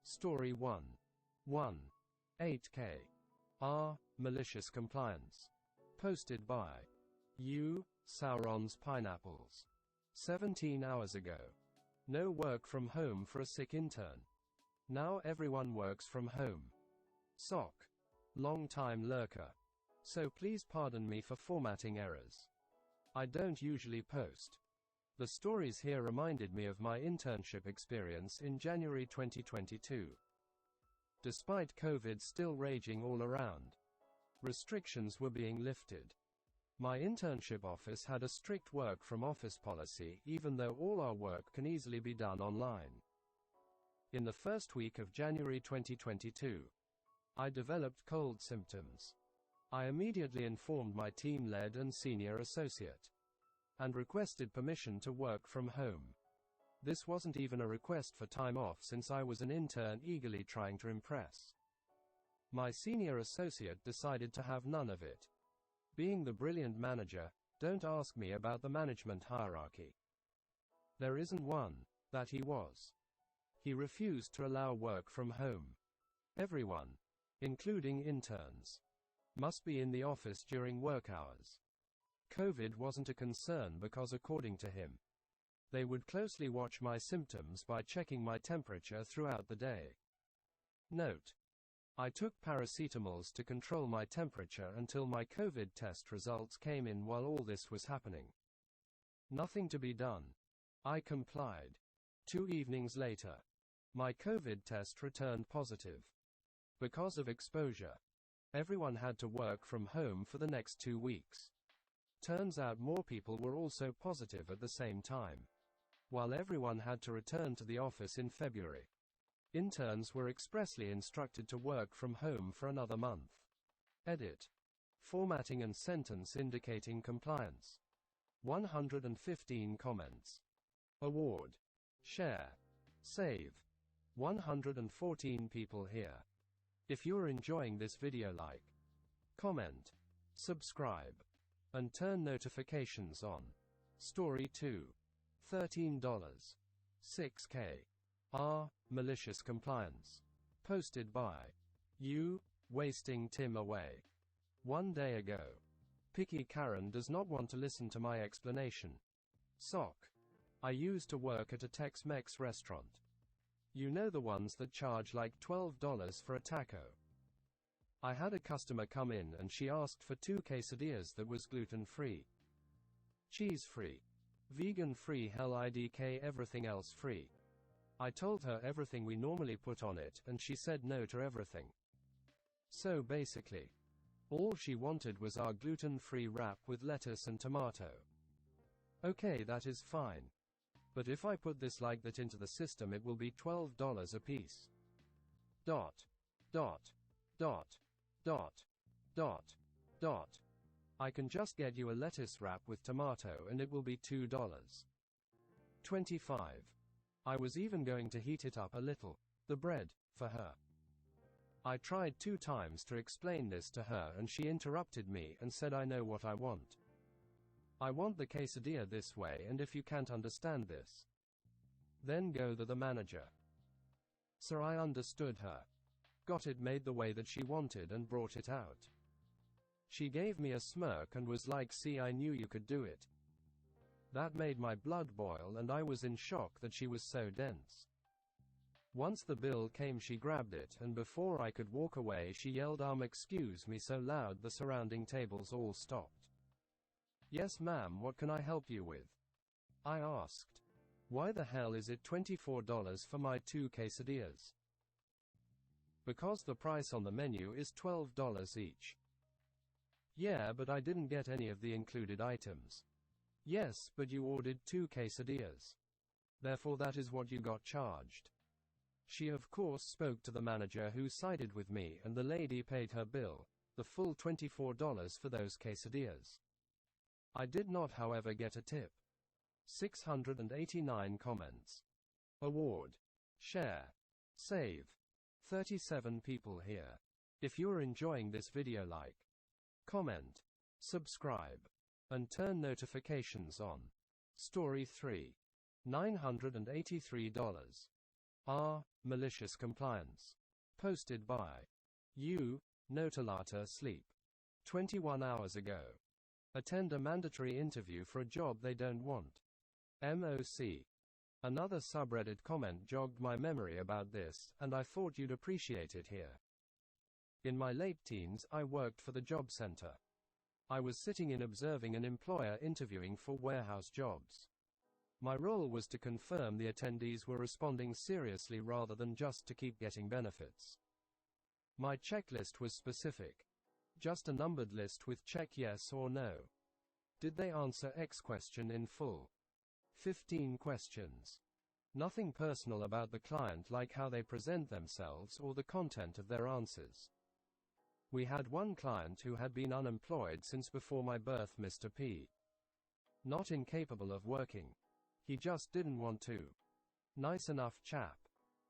Story 1. 1. 8K. R. Malicious Compliance. Posted by U. Sauron's Pineapples. 17 hours ago. No work from home for a sick intern. Now everyone works from home. Sock. Long time lurker. So please pardon me for formatting errors. I don't usually post. The stories here reminded me of my internship experience in January 2022. Despite COVID still raging all around, restrictions were being lifted. My internship office had a strict work from office policy, even though all our work can easily be done online. In the first week of January 2022, I developed cold symptoms. I immediately informed my team lead and senior associate, and requested permission to work from home. This wasn't even a request for time off, since I was an intern eagerly trying to impress. My senior associate decided to have none of it. Being the brilliant manager, don't ask me about the management hierarchy. There isn't one. That he was. He refused to allow work from home. Everyone, including interns, must be in the office during work hours. COVID wasn't a concern because, according to him, they would closely watch my symptoms by checking my temperature throughout the day. Note: I took paracetamols to control my temperature until my COVID test results came in while all this was happening. Nothing to be done. I complied. 2 evenings later, my COVID test returned positive. Because of exposure, everyone had to work from home for the next 2 weeks. Turns out more people were also positive at the same time. While everyone had to return to the office in February, interns were expressly instructed to work from home for another month. Edit. Formatting and sentence indicating compliance. 115 comments. Award. Share. Save. 114 people here. If you're enjoying this video, like, comment, subscribe, and turn notifications on. Story 2. $13. 6K. R. Malicious Compliance. Posted by U. Wasting Tim away. 1 day ago. Picky Karen does not want to listen to my explanation. Sock. I used to work at a Tex-Mex restaurant. You know, the ones that charge like $12 for a taco. I had a customer come in and she asked for 2 quesadillas that was gluten-free, cheese-free, vegan-free, hell IDK, everything else free. I told her everything we normally put on it and she said no to everything. So basically, all she wanted was our gluten-free wrap with lettuce and tomato. Okay, that is fine. But if I put this like that into the system, it will be $12 a piece. Dot. Dot. Dot. Dot. Dot. Dot. I can just get you a lettuce wrap with tomato and it will be $2.25. I was even going to heat it up a little, the bread, for her. I tried 2 times to explain this to her and she interrupted me and said, I know what I want. I want the quesadilla this way, and if you can't understand this, then go to the manager. So I understood her, got it made the way that she wanted and brought it out. She gave me a smirk and was like, see, I knew you could do it. That made my blood boil and I was in shock that she was so dense. Once the bill came, she grabbed it and before I could walk away she yelled, excuse me, so loud the surrounding tables all stopped. Yes ma'am, what can I help you with? I asked. Why the hell is it $24 for my 2 quesadillas? Because the price on the menu is $12 each. Yeah, but I didn't get any of the included items. Yes, but you ordered 2 quesadillas. Therefore that is what you got charged. She of course spoke to the manager, who sided with me, and the lady paid her bill, the full $24 for those quesadillas. I did not, however, get a tip. 689 comments. Award. Share. Save. 37 people here. If you're enjoying this video, like, comment, subscribe, and turn notifications on. Story 3. $983. R. Malicious Compliance. Posted by U. Notalata Sleep. 21 hours ago. Attend a mandatory interview for a job they don't want. MOC. Another subreddit comment jogged my memory about this, and I thought you'd appreciate it here. In my late teens, I worked for the job center. I was sitting in observing an employer interviewing for warehouse jobs. My role was to confirm the attendees were responding seriously rather than just to keep getting benefits. My checklist was specific. Just a numbered list with check yes or no. Did they answer X question in full? 15 questions. Nothing personal about the client, like how they present themselves or the content of their answers. We had one client who had been unemployed since before my birth, Mr. P. Not incapable of working. He just didn't want to. Nice enough chap.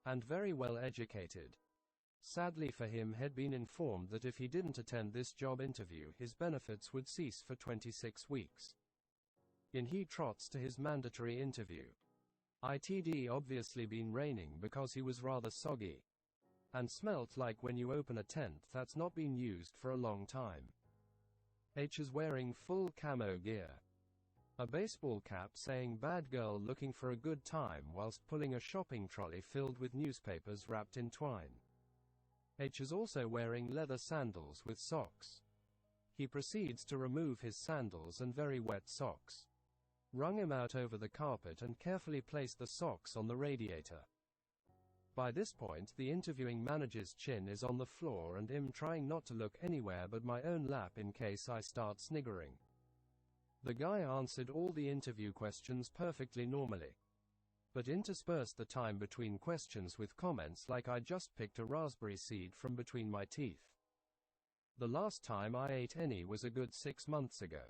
And very well educated. Sadly for him, had been informed that if he didn't attend this job interview, his benefits would cease for 26 weeks. In he trots to his mandatory interview. It'd obviously been raining because he was rather soggy. And smelt like when you open a tent that's not been used for a long time. H is wearing full camo gear. A baseball cap saying "bad girl looking for a good time" whilst pulling a shopping trolley filled with newspapers wrapped in twine. H is also wearing leather sandals with socks. He proceeds to remove his sandals and very wet socks. Wrung him out over the carpet and carefully placed the socks on the radiator. By this point, the interviewing manager's chin is on the floor and I'm trying not to look anywhere but my own lap in case I start sniggering. The guy answered all the interview questions perfectly normally, but interspersed the time between questions with comments like I just picked a raspberry seed from between my teeth. The last time I ate any was a good 6 months ago.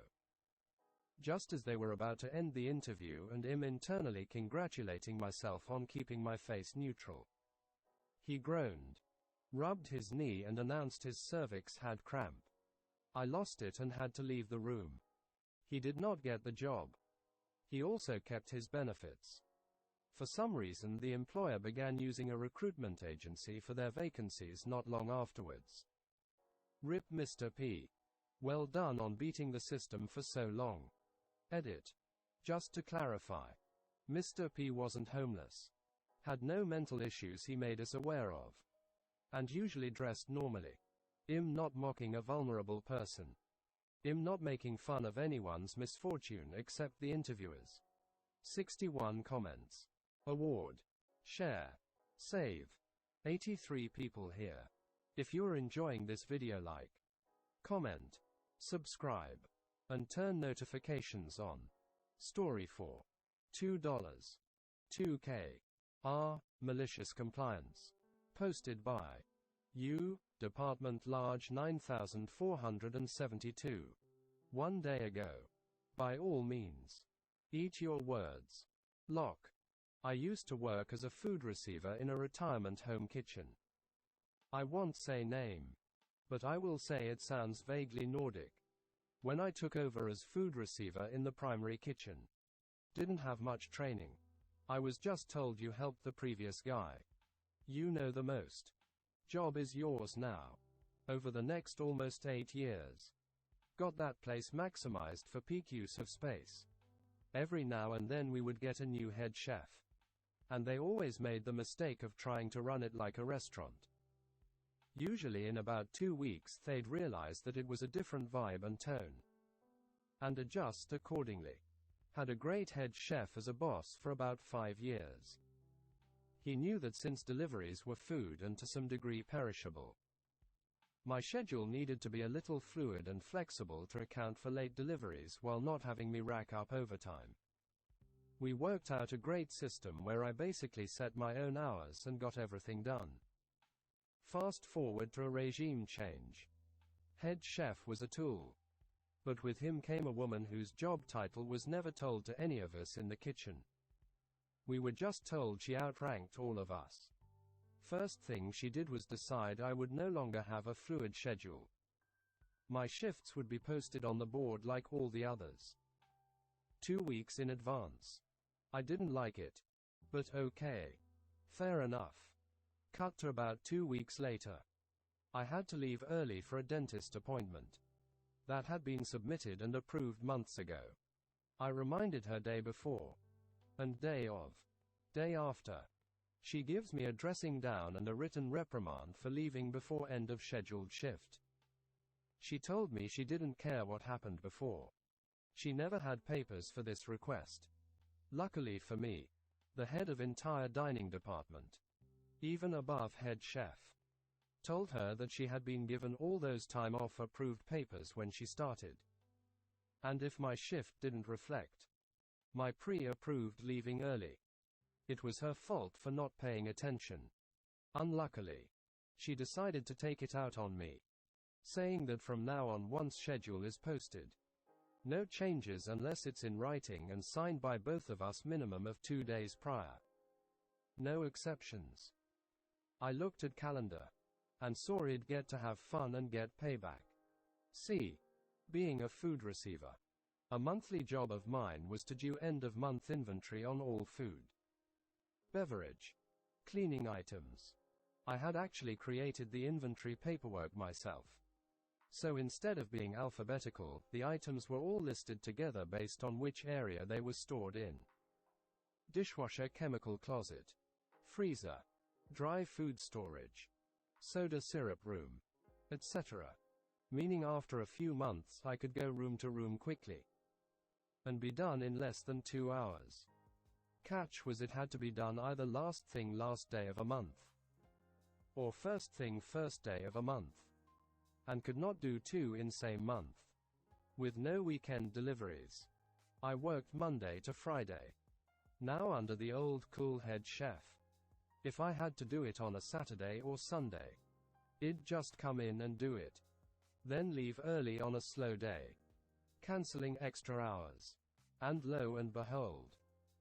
Just as they were about to end the interview and I'm internally congratulating myself on keeping my face neutral. He groaned, rubbed his knee and announced his cervix had cramp. I lost it and had to leave the room. He did not get the job. He also kept his benefits. For some reason, the employer began using a recruitment agency for their vacancies not long afterwards. RIP Mr. P. Well done on beating the system for so long. Edit. Just to clarify, Mr. P wasn't homeless. Had no mental issues he made us aware of. And usually dressed normally. I'm not mocking a vulnerable person. I'm not making fun of anyone's misfortune except the interviewers. 61 comments. Award. Share. Save. 83 people here. If you're enjoying this video, like, comment, subscribe, and turn notifications on. Story 4. $2. 2K. R. Malicious Compliance. Posted by U. Department Large 9472. 1 day ago. By all means. Eat your words. Lock. I used to work as a food receiver in a retirement home kitchen. I won't say name, but I will say it sounds vaguely Nordic. When I took over as food receiver in the primary kitchen. Didn't have much training. I was just told you helped the previous guy. You know the most. Job is yours now. Over the next almost 8 years. Got that place maximized for peak use of space. Every now and then we would get a new head chef. And they always made the mistake of trying to run it like a restaurant. Usually in about 2 weeks they'd realize that it was a different vibe and tone. And adjust accordingly. Had a great head chef as a boss for about 5 years. He knew that since deliveries were food and to some degree perishable, my schedule needed to be a little fluid and flexible to account for late deliveries while not having me rack up overtime. We worked out a great system where I basically set my own hours and got everything done. Fast forward to a regime change. Head chef was a tool. But with him came a woman whose job title was never told to any of us in the kitchen. We were just told she outranked all of us. First thing she did was decide I would no longer have a fluid schedule. My shifts would be posted on the board like all the others. 2 weeks in advance. I didn't like it. But okay. Fair enough. Cut to about 2 weeks later. I had to leave early for a dentist appointment. That had been submitted and approved months ago. I reminded her day before. And day of. Day after. She gives me a dressing down and a written reprimand for leaving before end of scheduled shift. She told me she didn't care what happened before. She never had papers for this request. Luckily for me, the head of entire dining department, even above head chef, told her that she had been given all those time off approved papers when she started. And if my shift didn't reflect my pre-approved leaving early, it was her fault for not paying attention. Unluckily, she decided to take it out on me, saying that from now on, once schedule is posted, no changes unless it's in writing and signed by both of us minimum of 2 days prior. No exceptions. I looked at calendar and saw it get to have fun and get payback. See, being a food receiver, a monthly job of mine was to do end of month inventory on all food, beverage, cleaning items. I had actually created the inventory paperwork myself. So instead of being alphabetical, the items were all listed together based on which area they were stored in. Dishwasher, chemical closet, freezer, dry food storage, soda syrup room, etc. Meaning after a few months I could go room to room quickly and be done in less than 2 hours. Catch was it had to be done either last thing last day of a month or first thing first day of a month, and could not do 2 in same month, with no weekend deliveries. I worked Monday to Friday. Now under the old cool head chef, if I had to do it on a Saturday or Sunday, I'd just come in and do it, then leave early on a slow day, cancelling extra hours. And lo and behold,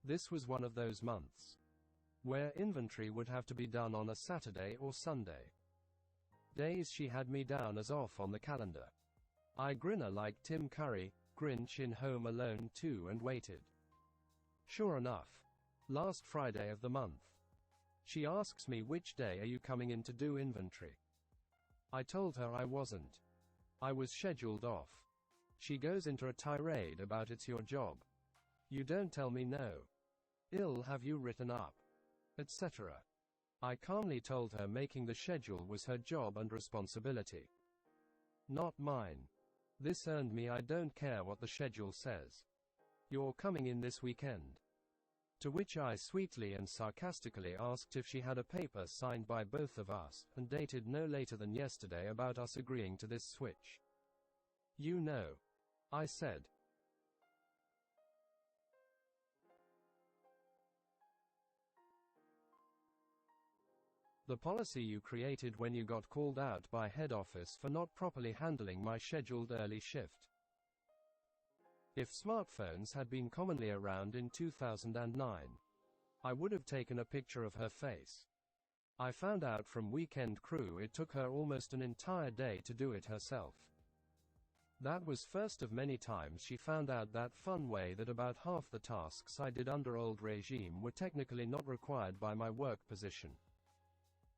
this was one of those months where inventory would have to be done on a Saturday or Sunday. Days she had me down as off on the calendar. I grinner like Tim Curry, Grinch in Home Alone 2, and waited. Sure enough, last Friday of the month, she asks me, which day are you coming in to do inventory? I told her I wasn't. I was scheduled off. She goes into a tirade about it's your job. You don't tell me no. I'll have you written up, etc. I calmly told her making the schedule was her job and responsibility, not mine. This earned me I don't care what the schedule says. You're coming in this weekend. To which I sweetly and sarcastically asked if she had a paper signed by both of us, and dated no later than yesterday, about us agreeing to this switch. You know, I said. The policy you created when you got called out by head office for not properly handling my scheduled early shift. If smartphones had been commonly around in 2009, I would have taken a picture of her face. I found out from Weekend Crew it took her almost an entire day to do it herself. That was first of many times she found out that fun way that about half the tasks I did under old regime were technically not required by my work position.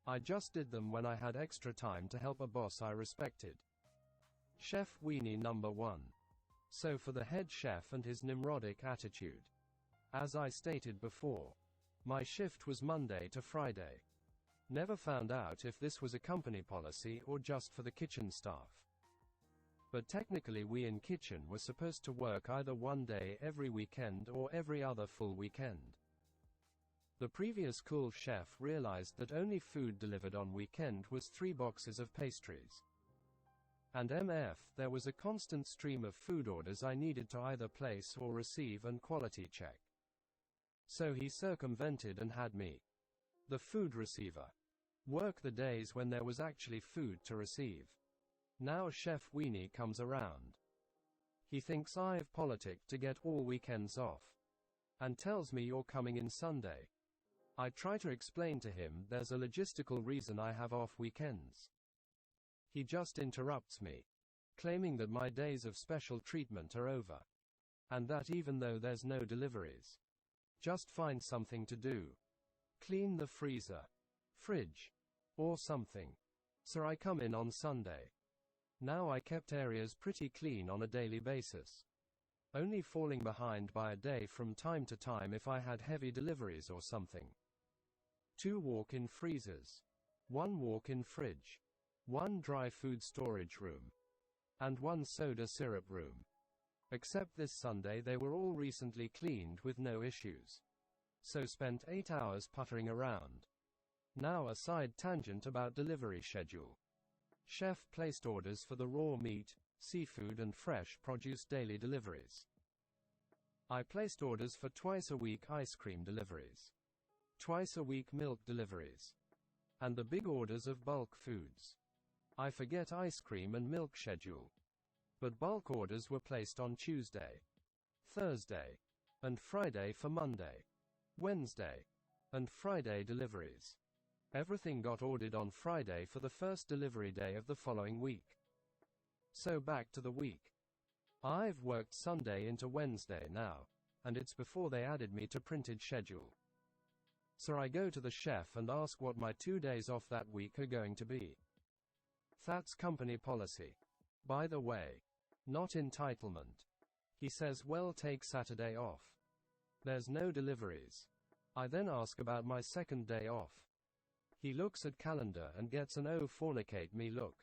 I just did them when I had extra time to help a boss I respected. Chef Weenie number 1. So for the head chef and his nimrodic attitude. As I stated before, my shift was Monday to Friday. Never found out if this was a company policy or just for the kitchen staff. But technically we in kitchen were supposed to work either one day every weekend or every other full weekend. The previous cool chef realized that only food delivered on weekend was 3 boxes of pastries. And there was a constant stream of food orders I needed to either place or receive and quality check. So he circumvented and had me, the food receiver, work the days when there was actually food to receive. Now Chef Weenie comes around. He thinks I've politicked to get all weekends off, and tells me you're coming in Sunday. I try to explain to him there's a logistical reason I have off weekends. He just interrupts me, claiming that my days of special treatment are over, and that even though there's no deliveries, just find something to do. Clean the freezer, fridge, or something. So I come in on Sunday. Now I kept areas pretty clean on a daily basis. Only falling behind by a day from time to time if I had heavy deliveries or something. 2 walk-in freezers. 1 walk-in fridge. 1 dry food storage room. And 1 soda syrup room. Except this Sunday they were all recently cleaned with no issues. So spent 8 hours puttering around. Now a side tangent about delivery schedule. Chef placed orders for the raw meat, seafood and fresh produce daily deliveries. I placed orders for twice a week ice cream deliveries. Twice a week milk deliveries. And the big orders of bulk foods. I forget ice cream and milk schedule. But bulk orders were placed on Tuesday, Thursday, and Friday for Monday, Wednesday, and Friday deliveries. Everything got ordered on Friday for the first delivery day of the following week. So back to the week. I've worked Sunday into Wednesday now, and it's before they added me to printed schedule. So I go to the chef and ask what my 2 days off that week are going to be. That's company policy. By the way, not entitlement. He says, well, take Saturday off. There's no deliveries. I then ask about my second day off. He looks at calendar and gets an "oh fornicate me" look.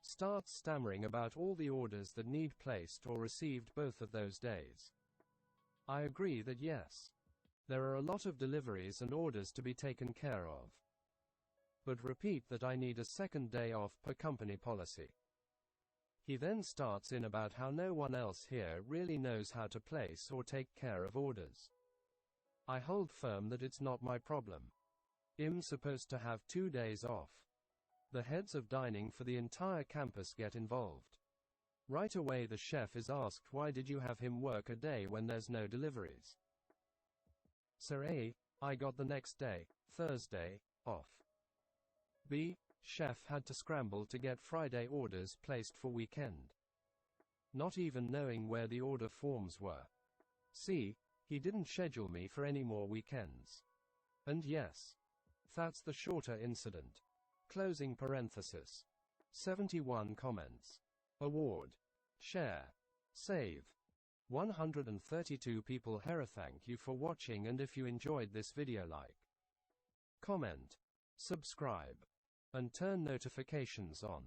Starts stammering about all the orders that need placed or received both of those days. I agree that yes, there are a lot of deliveries and orders to be taken care of. But repeat that I need a second day off per company policy. He then starts in about how no one else here really knows how to place or take care of orders. I hold firm that it's not my problem. I'm supposed to have 2 days off. The heads of dining for the entire campus get involved. Right away the chef is asked, why did you have him work a day when there's no deliveries? So A, I got the next day, Thursday, off. B, chef had to scramble to get Friday orders placed for weekend. Not even knowing where the order forms were. C, he didn't schedule me for any more weekends. And yes, that's the shorter incident. Closing parenthesis. 71 comments. Award. Share. Save. 132 people here. Thank you for watching, and if you enjoyed this video, like, comment, subscribe, and turn notifications on.